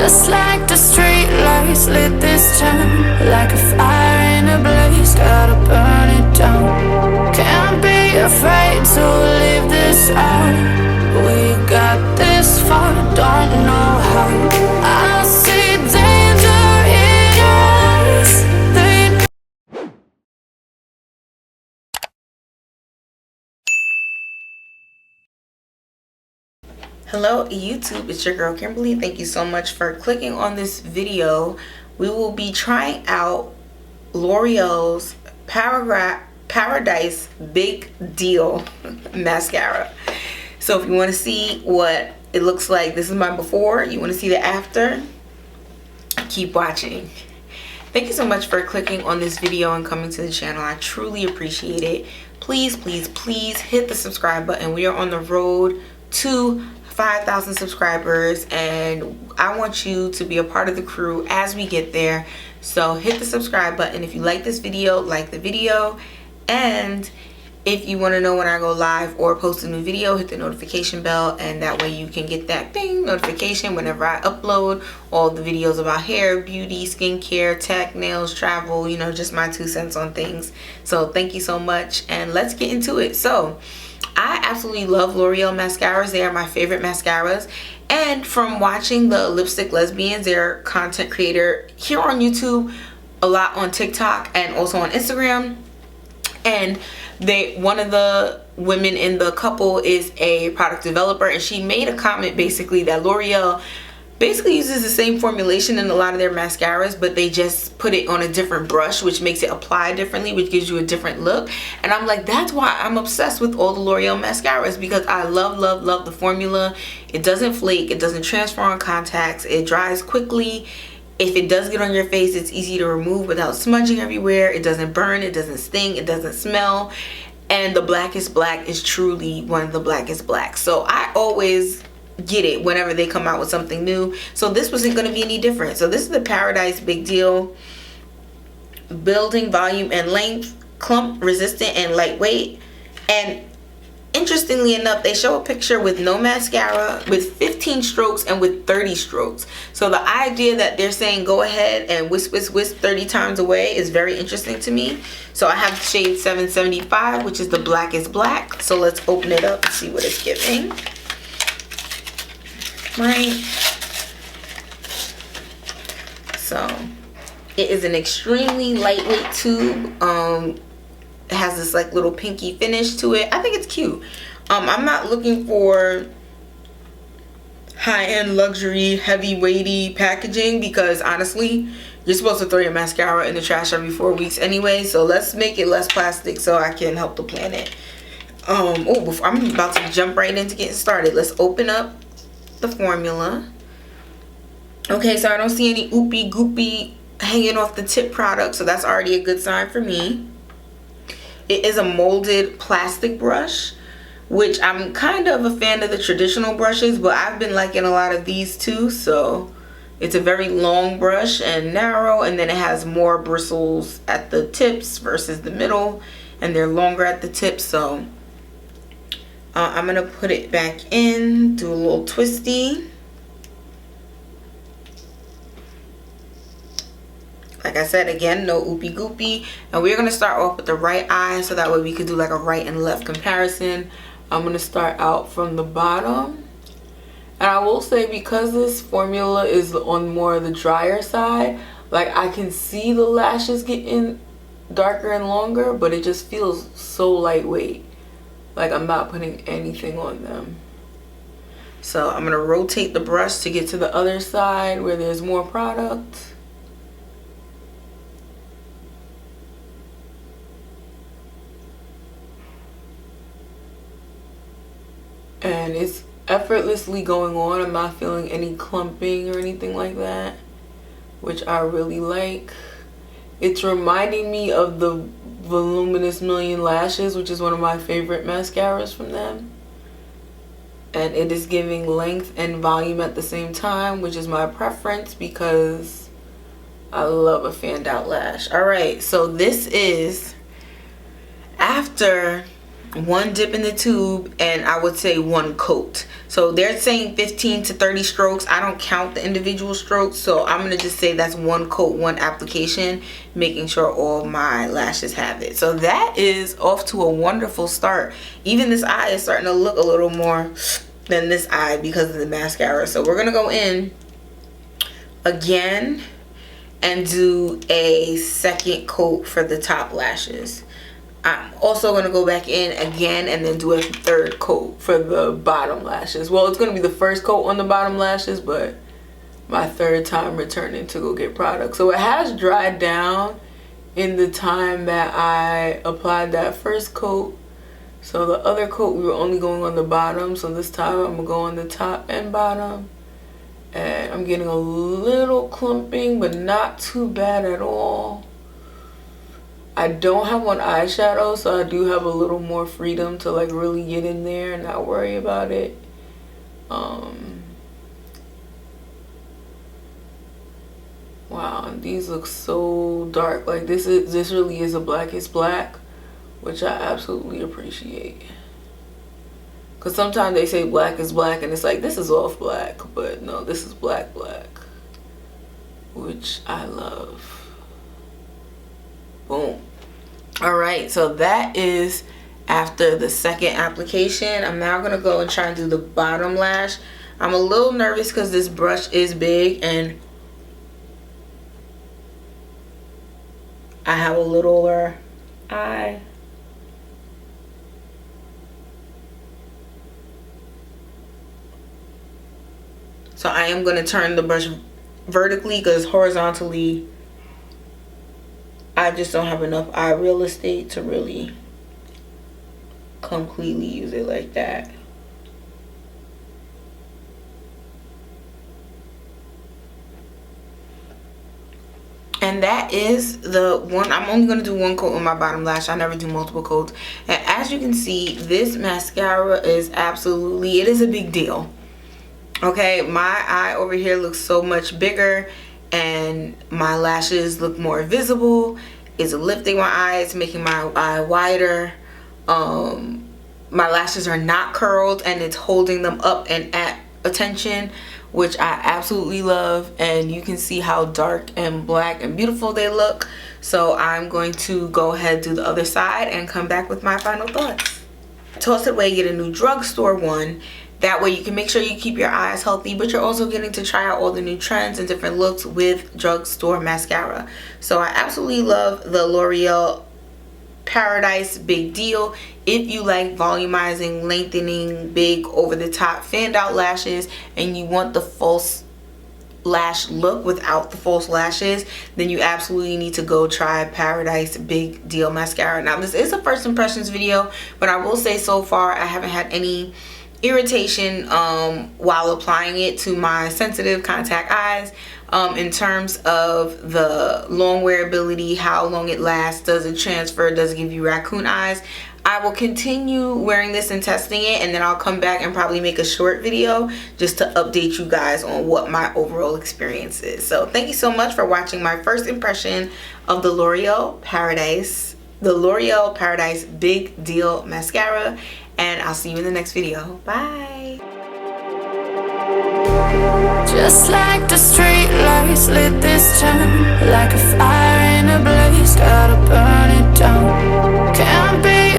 Just like the street lights lit this town, like a fire in a blaze, gotta burn it down. Can't be afraid to leave this out. We got this far, don't know how. I see danger in your eyes. Hello YouTube, it's your girl Kimberly. Thank you so much for clicking on this video. We will be trying out L'Oreal's Paradise Big Deal mascara. So if you want to see what it looks like, this is my before. You want to see the after? Keep watching. Thank you so much for clicking on this video and coming to the channel. I truly appreciate it. Please, please, please hit the subscribe button. We are on the road to 5,000 subscribers and I want you to be a part of the crew as we get there. So hit the subscribe button if you like this video, like the video, and if you want to know when I go live or post a new video, hit the notification bell, and that way you can get that ding notification whenever I upload all the videos about hair, beauty, skincare, tech, nails, travel, you know, just my 2 cents on things. So thank you so much and let's get into it. So I absolutely love L'Oreal mascaras. They are my favorite mascaras. And from watching the Lipstick Lesbians, their content creator here on YouTube, a lot on TikTok and also on Instagram. And one of the women in the couple is a product developer, and she made a comment basically that L'Oreal basically uses the same formulation in a lot of their mascaras, but they just put it on a different brush, which makes it apply differently, which gives you a different look. And I'm like, that's why I'm obsessed with all the L'Oreal mascaras, because I love the formula. It doesn't flake, it doesn't transfer on contacts, it dries quickly. If it does get on your face, it's easy to remove without smudging everywhere. It doesn't burn, it doesn't sting, it doesn't smell. And the Blackest Black is truly one of the blackest blacks. So I always get it whenever they come out with something new. So this wasn't going to be any different. So this is the Paradise Big Deal, building volume and length, clump resistant and lightweight. And interestingly enough, they show a picture with no mascara, with 15 strokes, and with 30 strokes. So the idea that they're saying go ahead and whisk 30 times away is very interesting to me. So I have shade 775, which is the Blackest Black. So let's open it up and see what it's giving. Right, so it is an extremely lightweight tube. It has this like little pinky finish to it. I think it's cute. I'm not looking for high-end luxury heavy weighty packaging, because honestly you're supposed to throw your mascara in the trash every 4 weeks anyway. So let's make it less plastic so I can help the planet. I'm about to jump right into getting started. Let's open up the formula. Okay, so I don't see any oopy goopy hanging off the tip product, so that's already a good sign for me. It is a molded plastic brush, which I'm kind of a fan of the traditional brushes, but I've been liking a lot of these too. So it's a very long brush and narrow, and then it has more bristles at the tips versus the middle, and they're longer at the tips. So I'm gonna put it back in, do a little twisty. Like I said, again, no oopy goopy. And we're gonna start off with the right eye, so that way we could do like a right and left comparison. I'm gonna start out from the bottom. And I will say, because this formula is on more of the drier side, like I can see the lashes getting darker and longer, but it just feels so lightweight. Like I'm not putting anything on them. So I'm gonna rotate the brush to get to the other side where there's more product. And it's effortlessly going on. I'm not feeling any clumping or anything like that, which I really like. It's reminding me of the Voluminous Million Lashes, which is one of my favorite mascaras from them. And it is giving length and volume at the same time, which is my preference because I love a fanned out lash. Alright, so this is after one dip in the tube, and I would say one coat. So they're saying 15 to 30 strokes. I don't count the individual strokes, so I'm gonna just say that's one coat, one application, making sure all my lashes have it. So that is off to a wonderful start. Even this eye is starting to look a little more than this eye because of the mascara. So we're gonna go in again and do a second coat for the top lashes. I'm also going to go back in again and then do a third coat for the bottom lashes. Well, it's going to be the first coat on the bottom lashes, but my third time returning to go get product. So it has dried down in the time that I applied that first coat. So the other coat we were only going on the bottom, so this time I'm going to go on the top and bottom. And I'm getting a little clumping, but not too bad at all. I don't have on eyeshadow, so I do have a little more freedom to like really get in there and not worry about it. Wow, and these look so dark. Like this really is a blackest black, which I absolutely appreciate. Cause sometimes they say black is black and it's like this is off black, but no, this is black black, which I love. Boom. All right, so that is after the second application. I'm now gonna go and try and do the bottom lash. I'm a little nervous because this brush is big and I have a littler eye. So I am gonna turn the brush vertically because horizontally I just don't have enough eye real estate to really completely use it like that. And that is the one. I'm only going to do one coat on my bottom lash. I never do multiple coats. And as you can see, this mascara is absolutely, it is a big deal. Okay, my eye over here looks so much bigger and my lashes look more visible. It's lifting my eye, it's making my eye wider. My lashes are not curled and it's holding them up and at attention, which I absolutely love. And you can see how dark and black and beautiful they look. So I'm going to go ahead, do the other side, and come back with my final thoughts. Toss it away, get a new drugstore one. That way you can make sure you keep your eyes healthy, but you're also getting to try out all the new trends and different looks with Drugstore Mascara. So I absolutely love the L'Oreal Paradise Big Deal. If you like volumizing, lengthening, big over-the-top fanned out lashes and you want the false lash look without the false lashes, then you absolutely need to go try Paradise Big Deal Mascara. Now this is a first impressions video, but I will say so far I haven't had any irritation while applying it to my sensitive contact eyes. In terms of the long wearability, how long it lasts, does it transfer, does it give you raccoon eyes, I will continue wearing this and testing it, and then I'll come back and probably make a short video just to update you guys on what my overall experience is. So thank you so much for watching my first impression of the L'Oreal Paradise Big Deal Mascara, and I'll see you in the next video. Bye. Just like the street lights lit this town, like a fire in a blaze, gotta burn it down. Can't be